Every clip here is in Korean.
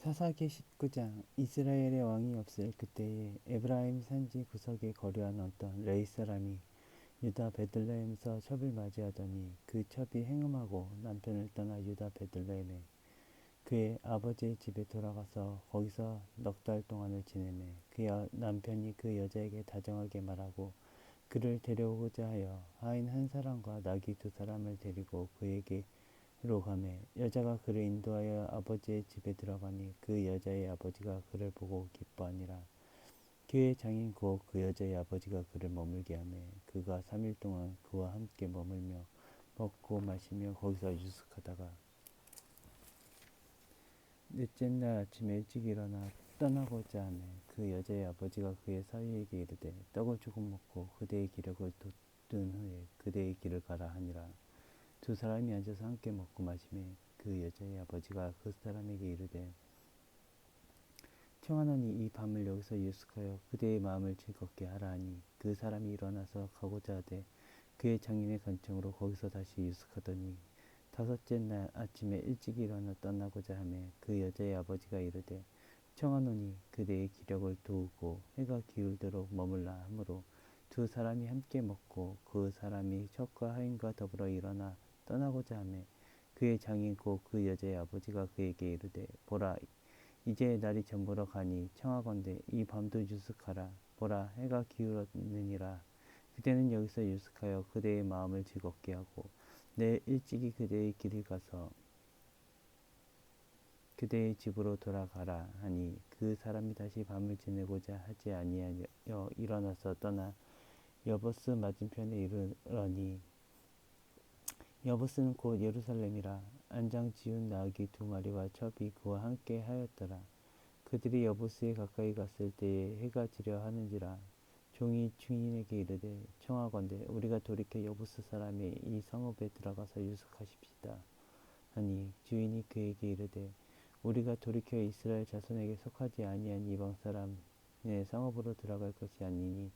사사기 19장. 이스라엘의 왕이 없을 그때에 에브라임 산지 구석에 거류한 어떤 레위 사람이 유다 베들레헴에서 첩을 맞이하더니 그 첩이 행음하고 남편을 떠나 유다 베들레헴에 그의 아버지의 집에 돌아가서 거기서 넉 달 동안을 지내매 그 남편이 그 여자에게 다정하게 말하고 그를 데려오고자 하여 하인 한 사람과 나귀 두 사람을 데리고 그에게로 가매 여자가 그를 인도하여 아버지의 집에 들어가니 그 여자의 아버지가 그를 보고 기뻐하니라. 그의 장인 곧 그 여자의 아버지가 그를 머물게 하매 그가 3일 동안 그와 함께 머물며 먹고 마시며 거기서 유숙하다가 넷째 날 아침에 일찍 일어나 떠나고자 하매 그 여자의 아버지가 그의 사위에게 이르되 떡을 조금 먹고 그대의 기력을 돋든 후에 그대의 길을 가라 하니라. 두 사람이 앉아서 함께 먹고 마시매 그 여자의 아버지가 그 사람에게 이르되 청하노니 이 밤을 여기서 유숙하여 그대의 마음을 즐겁게 하라 하니 그 사람이 일어나서 가고자 하되 그의 장인의 간청으로 거기서 다시 유숙하더니 다섯째 날 아침에 일찍 일어나 떠나고자 하매 그 여자의 아버지가 이르되 청하노니 그대의 기력을 도우고 해가 기울도록 머물라 하므로 두 사람이 함께 먹고 그 사람이 첩과 하인과 더불어 일어나 떠나고자 하매 그의 장인 곧 그 여자의 아버지가 그에게 이르되 보라 이제 날이 저물어 가니 청하건대 이 밤도 유숙하라. 보라 해가 기울었느니라. 그대는 여기서 유숙하여 그대의 마음을 즐겁게 하고 내일 일찍이 그대의 길을 가서 그대의 집으로 돌아가라 하니 그 사람이 다시 밤을 지내고자 하지 아니하여 일어나서 떠나 여보스 맞은편에 이르러니 여보스는 곧 예루살렘이라. 안장 지운 나귀 두 마리와 첩이 그와 함께 하였더라. 그들이 여보스에 가까이 갔을 때에 해가 지려 하는지라. 종이 주인에게 이르되 청하건대 우리가 돌이켜 여보스 사람의 이 성읍에 들어가서 유숙하십시다 하니 주인이 그에게 이르되 우리가 돌이켜 이스라엘 자손에게 속하지 아니한 이방 사람의 성읍으로 들어갈 것이 아니니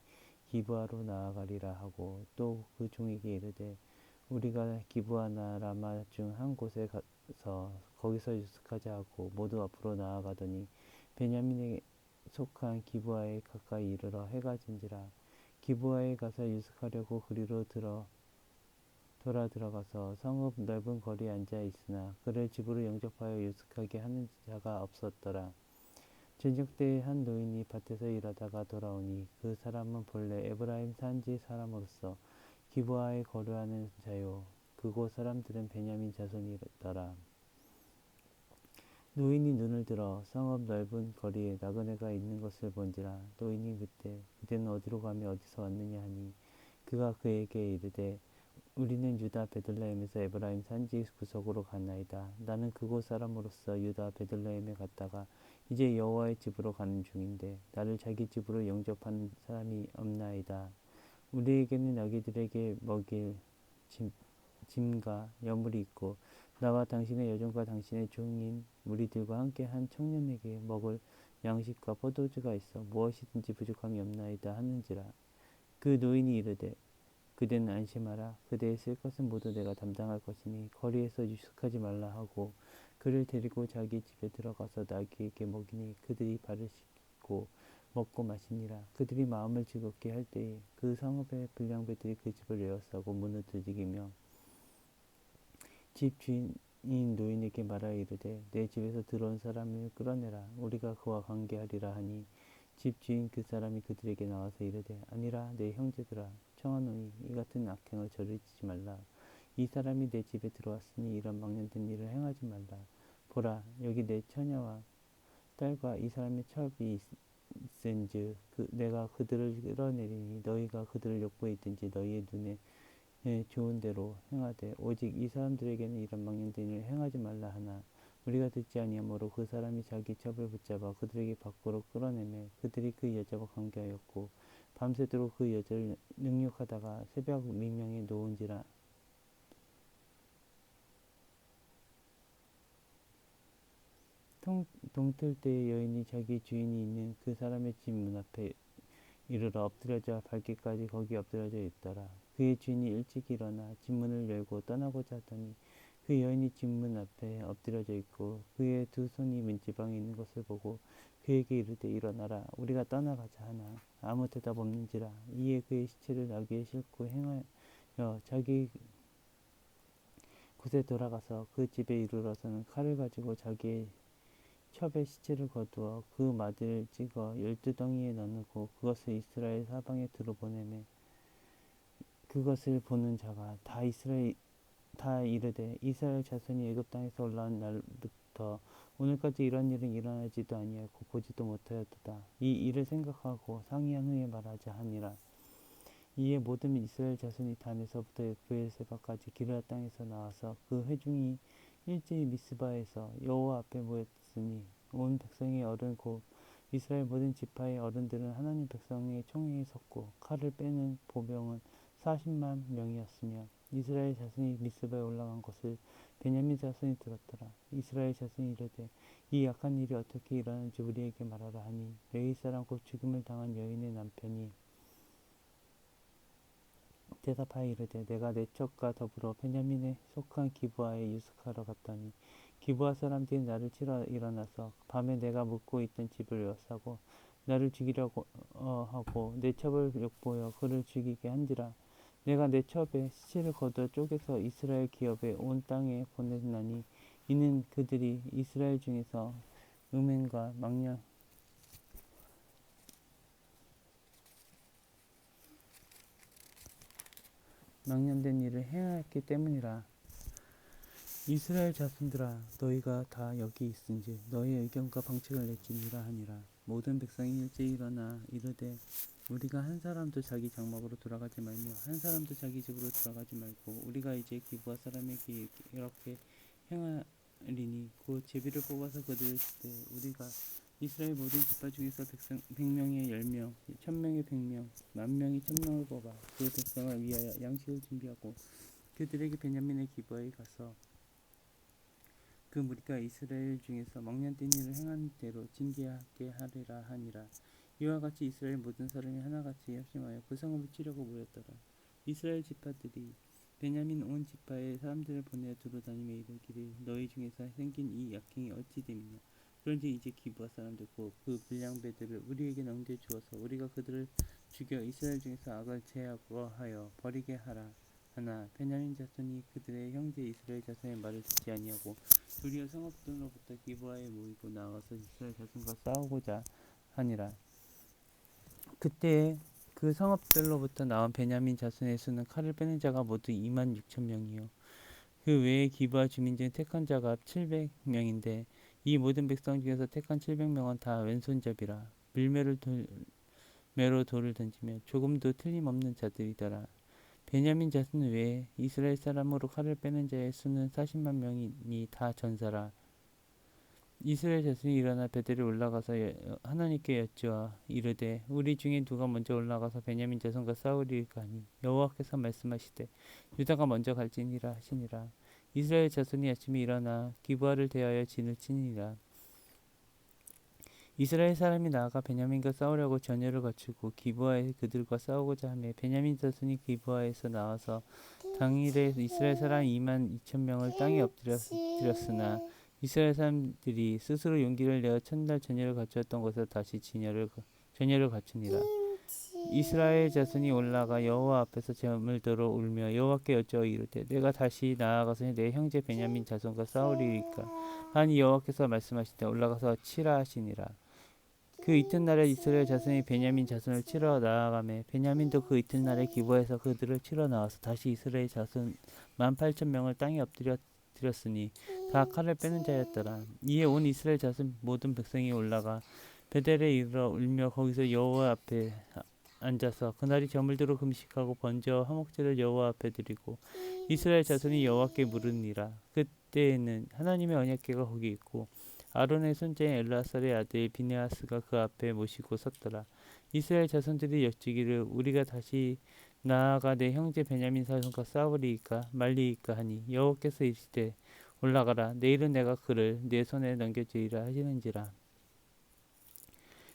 기브아로 나아가리라 하고 또 그 종에게 이르되 우리가 기브아나 라마 중 한 곳에 가서 거기서 유숙하자 하고 모두 앞으로 나아가더니 베냐민에 속한 기브아에 가까이 이르러 해가 진지라. 기브아에 가서 유숙하려고 그리로 돌아 들어가서 성읍 넓은 거리에 앉아 있으나 그를 집으로 영접하여 유숙하게 하는 자가 없었더라. 저녁 때에 한 노인이 밭에서 일하다가 돌아오니 그 사람은 본래 에브라임 산지 사람으로서 기브아에 거류하는 자요 그곳 사람들은 베냐민 자손이더라. 노인이 눈을 들어 성읍 넓은 거리에 나그네가 있는 것을 본지라. 노인이 묻되 그대는 어디로 가며 어디서 왔느냐 하니 그가 그에게 이르되 우리는 유다 베들레헴에서 에브라임 산지 구석으로 갔나이다. 나는 그곳 사람으로서 유다 베들레헴에 갔다가 이제 여호와의 집으로 가는 중인데 나를 자기 집으로 영접하는 사람이 없나이다. 우리에게는 나귀들에게 먹일 짐과 여물이 있고 나와 당신의 여종과 당신의 종인 무리들과 함께 한 청년에게 먹을 양식과 포도주가 있어 무엇이든지 부족함이 없나이다 하는지라. 그 노인이 이르되 그대는 안심하라. 그대의 쓸 것은 모두 내가 담당할 것이니 거리에서 유숙하지 말라 하고 그를 데리고 자기 집에 들어가서 나귀에게 먹이니 그들이 발을 씻고 먹고 마시니라. 그들이 마음을 즐겁게 할 때에 그 성읍의 불량배들이 그 집을 에워싸고 문을 두드리며 집 주인인 노인에게 말하여 이르되 내 집에서 들어온 사람을 끌어내라. 우리가 그와 관계하리라 하니 집 주인 그 사람이 그들에게 나와서 이르되 아니라 내 형제들아 청하노니 이 같은 악행을 저지르지 말라. 이 사람이 내 집에 들어왔으니 이런 망령된 일을 행하지 말라. 보라 여기 내 처녀와 딸과 이 사람의 첩이 있은즉 내가 그들을 끌어내리니 너희가 그들을 욕보에 있든지 너희의 눈에 좋은 대로 행하되 오직 이 사람들에게는 이런 망령된 일을 행하지 말라 하나 우리가 듣지 아니하므로 그 사람이 자기 첩을 붙잡아 그들에게 밖으로 끌어내매 그들이 그 여자와 관계하였고 밤새도록 그 여자를 능욕하다가 새벽 미명에 놓은지라. 동틀 때에 여인이 자기 주인이 있는 그 사람의 집 문 앞에 이르러 엎드려져 발길까지 거기 엎드려져 있더라. 그의 주인이 일찍 일어나 집 문을 열고 떠나고자 하더니 그 여인이 집 문 앞에 엎드려져 있고 그의 두 손이 문지방에 있는 것을 보고 그에게 이르되 일어나라 우리가 떠나가자 하나 아무 대답 없는지라. 이에 그의 시체를 나귀에 싣고 행하여 자기 곳에 돌아가서 그 집에 이르러서는 칼을 가지고 자기의 첩에 시체를 거두어 그 마디를 찍어 12덩이에 나누고 그것을 이스라엘 사방에 들어보내매 그것을 보는 자가 다 이르되 이스라엘 자손이 애굽 땅에서 올라온 날부터 오늘까지 이런 일은 일어나지도 아니하고 보지도 못하였도다. 이 일을 생각하고 상의한 후에 말하자 하니라. 이에 모든 이스라엘 자손이 단에서부터 브엘세바까지 기르앗 땅에서 나와서 그 회중이 일제히 미스바에서 여호와 앞에 모였으니 온 백성의 어른 곧 이스라엘 모든 지파의 어른들은 하나님 백성의 총회에 섰고 칼을 빼는 보병은 40만 명이었으며 이스라엘 자손이 미스바에 올라간 것을 베냐민 자손이 들었더라. 이스라엘 자손이 이르되 이 악한 일이 어떻게 일어나는지 우리에게 말하라 하니 레위 사람 곧 죽임을 당한 여인의 남편이 대답하여 이르되 내가 내 첩과 더불어 베냐민에 속한 기브아에 유숙하러 갔더니 기브아 사람들이 나를 치러 일어나서 밤에 내가 묵고 있던 집을 에워싸고 나를 죽이려고 하고 내 첩을 욕보여 그를 죽이게 한지라. 내가 내 첩에 시체를 거두어 쪼개서 이스라엘 기업에 온 땅에 보냈나니 이는 그들이 이스라엘 중에서 음행과 망령된 일을 행하였기 때문이라. 이스라엘 자손들아 너희가 다 여기 있은지 너희의 의견과 방책을 내지니라 하니라. 모든 백성이 일제히 일어나 이르되 우리가 한 사람도 자기 장막으로 돌아가지 말며 한 사람도 자기 집으로 돌아가지 말고 우리가 이제 기브아 사람에게 이렇게 행하리니 곧 제비를 뽑아서 그들을 치되 우리가 이스라엘 모든 지파 중에서 백성 100명에 10명, 1000명에 100명, 10,000명이 1000명을 뽑아 그 백성을 위하여 양식을 준비하고 그들에게 베냐민의 기브아에 가서 그 무리가 이스라엘 중에서 망령된 일을 행한 대로 징계하게 하리라 하니라. 이와 같이 이스라엘 모든 사람이 하나같이 협심하여 그 성읍을 치려고 모였더라. 이스라엘 지파들이 베냐민 온 지파의 사람들을 보내어 두루다니며 이르기를 너희 중에서 생긴 이 약행이 어찌 됨이냐. 그런지 이제 기브아 사람들 곧 그 불량배들을 우리에게 넘겨주어서 우리가 그들을 죽여 이스라엘 중에서 악을 제거하여 버리게 하라. 하나 베냐민 자손이 그들의 형제 이스라엘 자손의 말을 듣지 아니하고 도리어 성읍들로부터 기브아에 모이고 나아가서 이스라엘 자손과 싸우고자 하니라. 그때에 그 성읍들로부터 나온 베냐민 자손의 수는 칼을 빼는 자가 모두 26,000명이요 그 외에 기브아 주민 중 택한 자가 700명인데 이 모든 백성 중에서 택한 700명은 다 왼손잡이라. 매로 돌을 던지며 조금도 틀림없는 자들이더라. 베냐민 자손 외에 이스라엘 사람으로 칼을 빼는 자의 수는 40만 명이니 다 전사라. 이스라엘 자손이 일어나 베델에 올라가서 하나님께 여쭈어 이르되 우리 중에 누가 먼저 올라가서 베냐민 자손과 싸우리까 하니 여호와께서 말씀하시되 유다가 먼저 갈지니라 하시니라. 이스라엘 자손이 아침에 일어나 기브아를 대하여 진을 치니라. 이스라엘 사람이 나아가 베냐민과 싸우려고 전열을 갖추고 기브아에 그들과 싸우고자 하며 베냐민 자손이 기브아에서 나와서 당일에 이스라엘 사람 22,000명을 땅에 엎드렸으나 이스라엘 사람들이 스스로 용기를 내어 첫날 전열을 갖추었던 곳에서 다시 전열을 갖추니라. 이스라엘 자손이 올라가 여호와 앞에서 잠을 들어 울며 여호와께 여쭈어 이르되 내가 다시 나아가서 내 형제 베냐민 자손과 싸우리이까 하니 여호와께서 말씀하시되 올라가서 치라 하시니라. 그 이튿날에 이스라엘 자손이 베냐민 자손을 치러 나아가매 베냐민도 그 이튿날에 기브아에서 그들을 치러 나와서 다시 이스라엘 자손 18,000명을 땅에 엎드렸으니 다 칼을 빼는 자였더라. 이에 온 이스라엘 자손 모든 백성이 올라가 베델에 이르러 울며 거기서 여호와 앞에 앉아서 그날이 저물도록 금식하고 번제와 화목제를 여호와 앞에 드리고 이스라엘 자손이 여호와께 물으니라. 그때에는 하나님의 언약궤가 거기 있고 아론의 손자인 엘라살의 아들 비느하스가 그 앞에 모시고 섰더라. 이스라엘 자손들이 여쭈기를 우리가 다시 나아가 내 형제 베냐민 자손과 싸우리이까 말리이까 하니 여호와께서 이르시되 올라가라. 내일은 내가 그를 내 손에 넘겨주리라 하시는지라.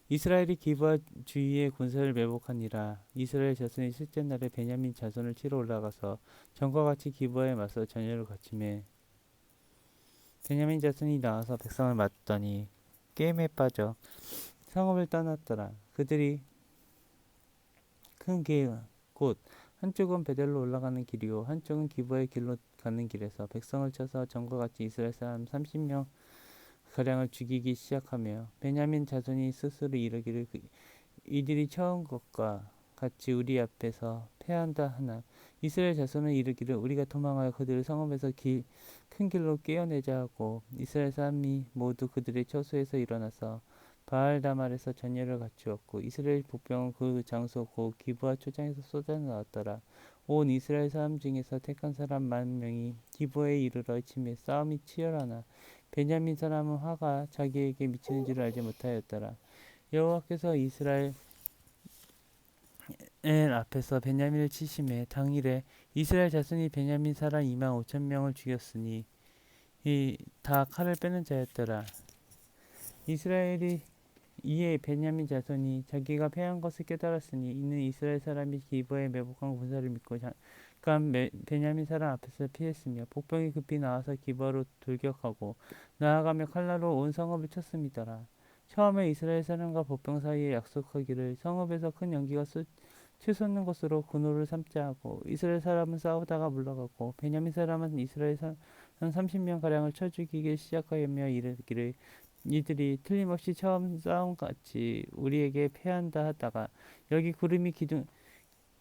이스라엘이 기브아 주위에 군사를 매복하니라. 이스라엘 자손이 셋째 날에 베냐민 자손을 치러 올라가서 전과 같이 기브아에 맞서 전열을 갖추매 베냐민 자손이 나와서 백성을 맞더니 게임에 빠져 성읍을 떠났더라. 그들이 큰 길, 곧 한쪽은 베델로 올라가는 길이요 한쪽은 기브의 길로 가는 길에서 백성을 쳐서 전과 같이 이스라엘 사람 30명 가량을 죽이기 시작하며 베냐민 자손이 스스로 이르기를 이들이 처음 것과 같이 우리 앞에서 패한다 하나 이스라엘 자손은 이르기를 우리가 도망하여 그들을 성읍에서 큰 길로 깨어내자 하고 이스라엘 사람이 모두 그들의 처소에서 일어나서 바알다말에서 전열을 갖추었고 이스라엘 복병은 그 장소 곧 기브아 초장에서 쏟아 나왔더라. 온 이스라엘 사람 중에서 택한 사람 10,000명이 기브아에 이르러 침에 싸움이 치열하나 베냐민 사람은 화가 자기에게 미치는 줄을 알지 못하였더라. 여호와께서 이스라엘 앞에서 베냐민을 치심해 당일에 이스라엘 자손이 베냐민 사람 25,000명을 죽였으니 이 다 칼을 빼는 자였더라. 이스라엘이 이에 베냐민 자손이 자기가 패한 것을 깨달았으니 이는 이스라엘 사람이 기브에 매복한 군사를 믿고 잠깐 베냐민 사람 앞에서 피했으며 복병이 급히 나와서 기브로 돌격하고 나아가며 칼날로 온 성읍을 쳤음이더라. 처음에 이스라엘 사람과 복병 사이에 약속하기를 성읍에서 큰 연기가 치솟는 것으로 군호를 삼자 하고 이스라엘 사람은 싸우다가 물러가고 베냐민 사람은 이스라엘 사람 30명 가량을 쳐 죽이기 시작하며 이르기를 이들이 틀림없이 처음 싸움같이 우리에게 패한다 하다가 여기 구름이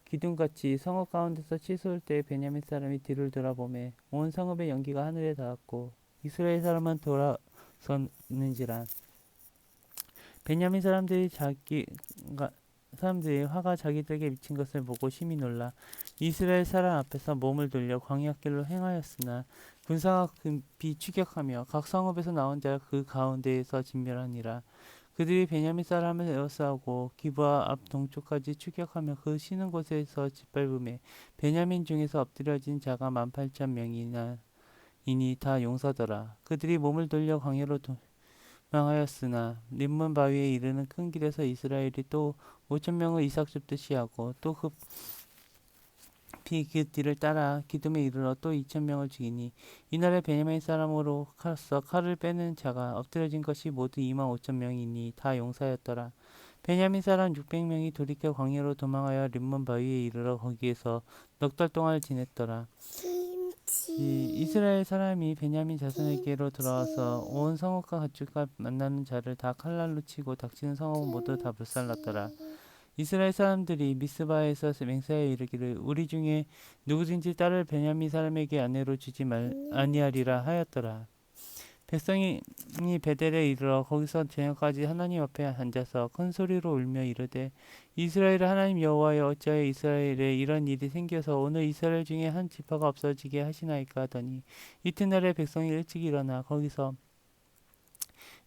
기둥같이 성읍 가운데서 치솟을 때 베냐민 사람이 뒤를 돌아보매 온 성읍의 연기가 하늘에 닿았고 이스라엘 사람은 돌아섰는지라. 베냐민 사람들이 화가 자기들에게 미친 것을 보고 심히 놀라 이스라엘 사람 앞에서 몸을 돌려 광야길로 행하였으나 군사가 급히 추격하며 각 성읍에서 나온 자가 그 가운데에서 진멸하니라. 그들이 베냐민 사람을 에워싸고 기브아 앞 동쪽까지 추격하며 그 쉬는 곳에서 짓밟음에 베냐민 중에서 엎드려진 자가 18,000명이나 이니 다 용사더라. 그들이 몸을 돌려 광야로 망하였으나 림몬 바위에 이르는 큰 길에서 이스라엘이 또 5,000명을 이삭 줍듯이 하고 또 급히 그 뒤를 따라 기둠에 이르러 또 2,000명을 죽이니 이날에 베냐민 사람으로서 칼을 빼는 자가 엎드려진 것이 모두 25,000명이니 다 용사였더라. 베냐민 사람 600명이 돌이켜 광야로 도망하여 림몬 바위에 이르러 거기에서 넉 달 동안 지냈더라. 이스라엘 사람이 베냐민 자손에게로 돌아와서 온 성읍과 가축과 만나는 자를 다 칼날로 치고 닥치는 성읍은 모두 다 불살랐더라. 이스라엘 사람들이 미스바에서 맹세하여 이르기를 우리 중에 누구든지 딸을 베냐민 사람에게 아내로 주지 아니하리라 하였더라. 백성이 베델에 이르러 거기서 저녁까지 하나님 앞에 앉아서 큰 소리로 울며 이르되 이스라엘 하나님 여호와여 어찌하여 이스라엘에 이런 일이 생겨서 오늘 이스라엘 중에 한 지파가 없어지게 하시나이까 하더니 이튿날에 백성이 일찍 일어나 거기서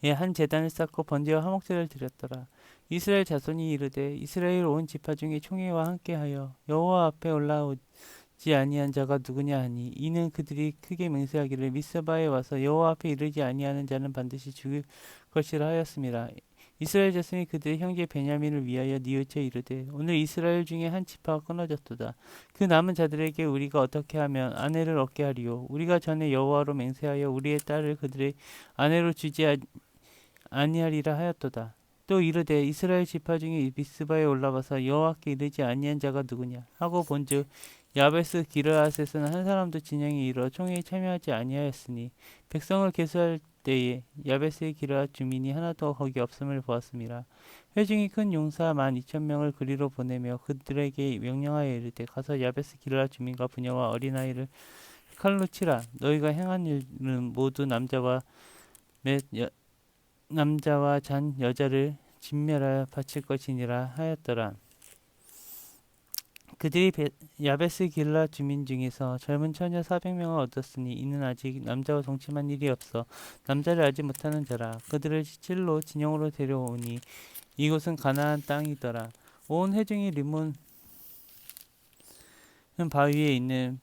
한 제단을 쌓고 번제와 화목제를 드렸더라. 이스라엘 자손이 이르되 이스라엘 온 지파 중에 총회와 함께하여 여호와 앞에 올라오지 아니한 자가 누구냐 하니 이는 그들이 크게 맹세하기를 미스바에 와서 여호와 앞에 이르지 아니하는 자는 반드시 죽을 것이라 하였습니다. 이스라엘 자손이 그들의 형제 베냐민을 위하여 뉘우쳐 이르되 오늘 이스라엘 중에 한 지파가 끊어졌도다. 그 남은 자들에게 우리가 어떻게 하면 아내를 얻게 하리요. 우리가 전에 여호와로 맹세하여 우리의 딸을 그들의 아내로 주지 아니하리라 하였도다. 또 이르되 이스라엘 지파 중에 미스바에 올라가서 여호와께 이르지 아니한 자가 누구냐 하고 본즉 야베스 기르앗에서는 한 사람도 진영에 이르러 총회에 참여하지 아니하였으니 백성을 계수할 때에 야베스의 기르앗 주민이 하나도 거기 없음을 보았습니다. 회중이 큰 용사 12,000명을 그리로 보내며 그들에게 명령하여 이르되 가서 야베스 기르앗 주민과 부녀와 어린아이를 칼로 치라. 너희가 행한 일은 모두 남자와 잔 여자를 진멸하여 바칠 것이니라 하였더라. 그들이 야베스 길라 주민 중에서 젊은 처녀 400명을 얻었으니 이는 아직 남자와 동침한 일이 없어 남자를 알지 못하는 자라. 그들을 실로 진영으로 데려오니 이곳은 가나안 땅이더라. 온 회중이 림몬 바위에 있는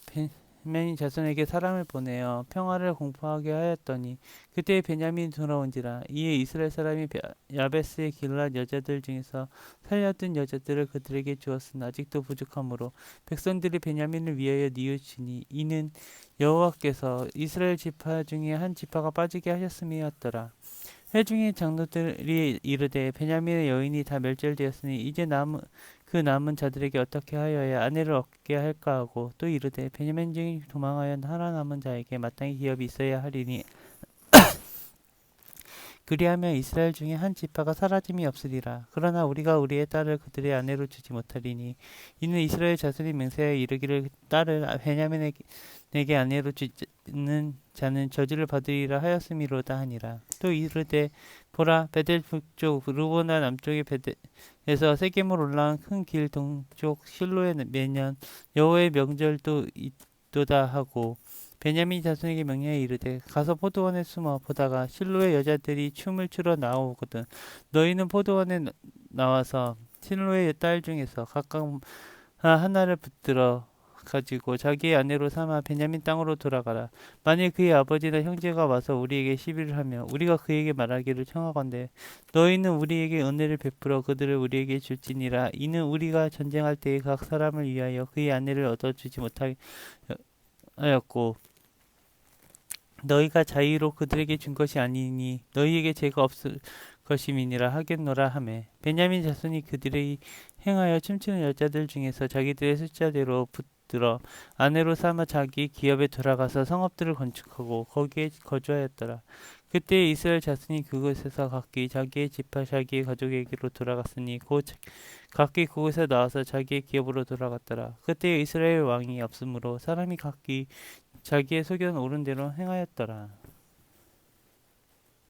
베냐민 자손에게 사람을 보내어 평화를 공포하게 하였더니 그때 베냐민이 돌아온지라. 이에 이스라엘 사람이 야베스의 길랏 여자들 중에서 살려둔 여자들을 그들에게 주었으나 아직도 부족하므로 백성들이 베냐민을 위하여 뉘우치니 이는 여호와께서 이스라엘 지파 중에 한 지파가 빠지게 하셨음이었더라. 회중의 장로들이 이르되 베냐민의 여인이 다 멸절되었으니 이제 남은 자들에게 어떻게 하여야 아내를 얻게 할까 하고 또 이르되 베냐민 중에 도망하여 살아남은 자에게 마땅히 기업이 있어야 하리니 그리하면 이스라엘 중에 한 지파가 사라짐이 없으리라. 그러나 우리가 우리의 딸을 그들의 아내로 주지 못하리니 이는 이스라엘 자손이 맹세하여 이르기를 딸을 베냐민에게 아내로 주는 자는 저주를 받으리라 하였음이로다 하니라. 또 이르되 보라 베델 북쪽 르보나 남쪽의 베델에서 세겜으로 올라온 큰 길 동쪽 실로에 매년 여호와의 명절도 있도다 하고 베냐민 자손에게 명령해 이르되 가서 포도원에 숨어 보다가 실로의 여자들이 춤을 추러 나오거든 너희는 포도원에 나와서 실로의 딸 중에서 각각 하나를 붙들어 가지고 자기의 아내로 삼아 베냐민 땅으로 돌아가라. 만일 그의 아버지나 형제가 와서 우리에게 시비를 하며 우리가 그에게 말하기를 청하건대 너희는 우리에게 은혜를 베풀어 그들을 우리에게 줄지니라. 이는 우리가 전쟁할 때에 각 사람을 위하여 그의 아내를 얻어주지 못하였고 너희가 자의로 그들에게 준 것이 아니니 너희에게 죄가 없을 것임이니라 하겠노라 하매 베냐민 자손이 그들이 행하여 춤추는 여자들 중에서 자기들의 숫자대로 붙들어 아내로 삼아 자기 기업에 돌아가서 성읍들을 건축하고 거기에 거주하였더라. 그때 이스라엘 자손이 그곳에서 각기 자기의 지파 자기의 가족에게로 돌아갔으니 곧 각기 그곳에 나와서 자기의 기업으로 돌아갔더라. 그때 이스라엘 왕이 없으므로 사람이 각기 자기의 소견 옳은 대로 행하였더라.